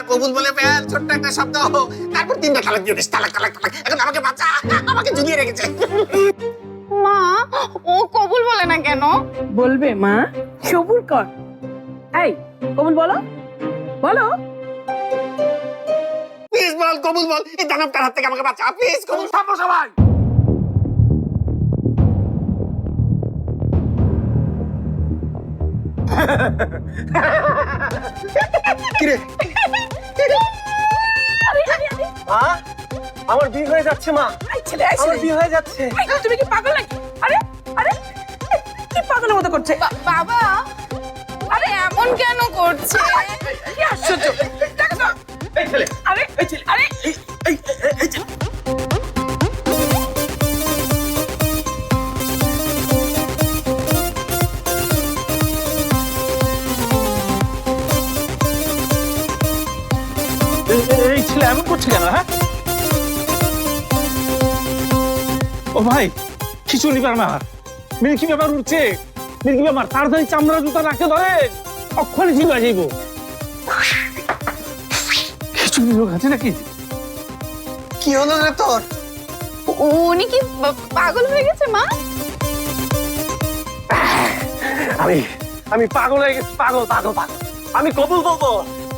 কবুল বলে ফেল, ছোট্ট একটা শব্দ, তারপর তিনটা তালাক দিয়ে দিস, তালাক তালাক তালাক। এখন আমাকে বাঁচা, আমাকে ঝুলিয়ে রেখেছে। মা, ও কবুল বলে না কেন? বলবে মা, সবুর কর। এই কবুল বলো, বলো। প্লিজ বল, কবুল বল, এই দানবটার হাত থেকে আমাকে বাঁচা, প্লিজ কবুল। থামো সবাই। কিরে, মা, আমার বিয়ে হয়ে যাচ্ছে মা। এই ছেলে, এই আমার ছেলে। বিয়ে হয়ে যাচ্ছে। এই, তুমি কি পাগল নাকি? আরে আরে কি পাগলের মতো করছে? বাবা, আরে এমন কেন করছে? কি আশ্চর্য! দেখো তো। এই ছেলে, আরে এই ছেলে, আরে এই ছেলে। এই ছেলে এমন করছে কেন? হ্যাঁ, ও ভাই, খিচুড়ি ব্যাপার, মিল্কি ব্যাপার উঠছে, মিল্কি ব্যাপার, তাড়াতাড়ি চামড়া জুতা রাখতে ধরে, অক্ষরে ছিল যাইব। খিচুড়ি লোক আছে নাকি? কি হলো রে তোর? উনি কি পাগল হয়ে গেছে মা? আমি পাগল হয়ে গেছি, পাগল পাগল পাগল। আমি কবুল বলবো,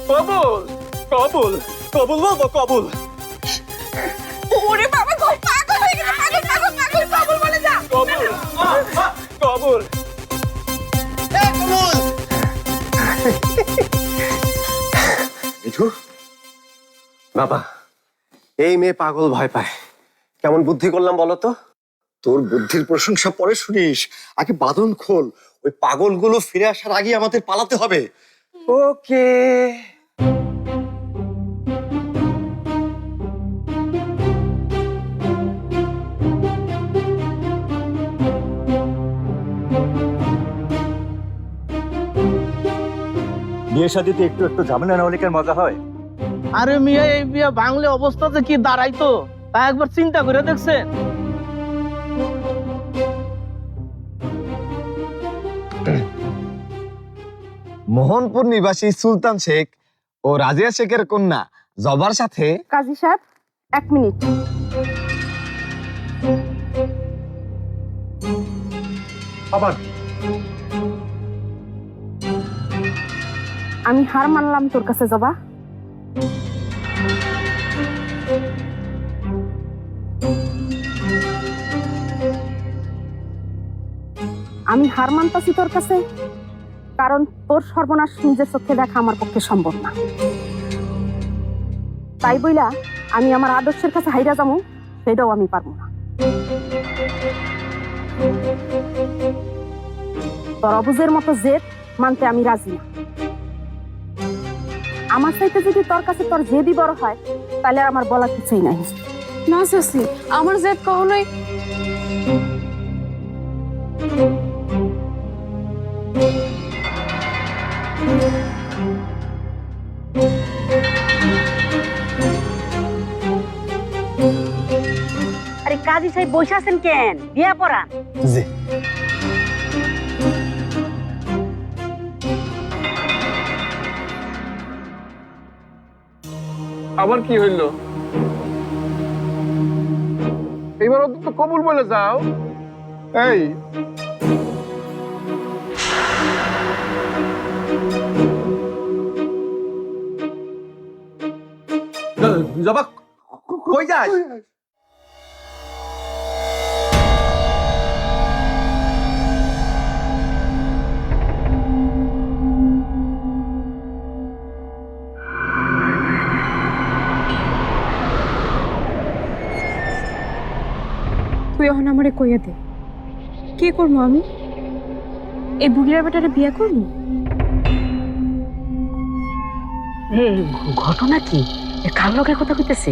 কবুল কবুল কবুল বলবো, কবুল। ওরে বাবা, খুব পাগল হয়ে গেছে, পাগল পাগল পাগল, কবুল বলে যা। কবুল কবুল। এই কবুল। মিঠু, বাবা, এই মেয়ে পাগল ভয় পায়। কেমন বুদ্ধি করলাম বলো তো? তোর বুদ্ধির প্রশংসা পরে শুনিস, আগে বাঁধন খোল। ওই পাগলগুলো ফিরে আসার আগে আমাদের পালাতে হবে। ওকে। বিয়ে শাদিতে একটু একটু ঝামেলা না হলে কি আর মজা হয়? আরে মিয়া, এই বিয়া বাংলা অবস্থাতে কি দাঁড়াইতো তা একবার চিন্তা করে দেখছেন? মোহনপুর নিবাসী সুলতান শেখ ও রাজিয়া শেখের কন্যা জবার সাথে কাজী সাহেব, 1 মিনিট। আবার আমি হার মানলাম তোর কাছে জবা। আমি হার মানতাছি তোর কাছে, কারণ তোর সর্বনাশ নিজের চোখে দেখা আমার পক্ষে সম্ভব না। তাই বইলা আমি আমার আদর্শের কাছে হাইরা যাবো, সেটাও আমি পারবো না। তোর অবুজের মতো জেদ মানতে আমি রাজি না। আমার চাইতে যদি তোর কাছে তোর জেদই বড় হয়, তাহলে আর আমার বলার কিছুই নাই। না চাচি, আমার জেদ কখনোই। আরে কাজী সাহেব বসে আছেন কেন? বিয়া পড়া। জি আবার কি হইলো? এইবার অন্তত কবুল বলে যাও। এই জবা, কই যাস? তুই এখন আমারে কইয়া দে, কি করবো আমি? এই বুড়িয়া বেটারে বিয়ে করবো? ঘটনা কি? কার লোকের কথা কইতেছে?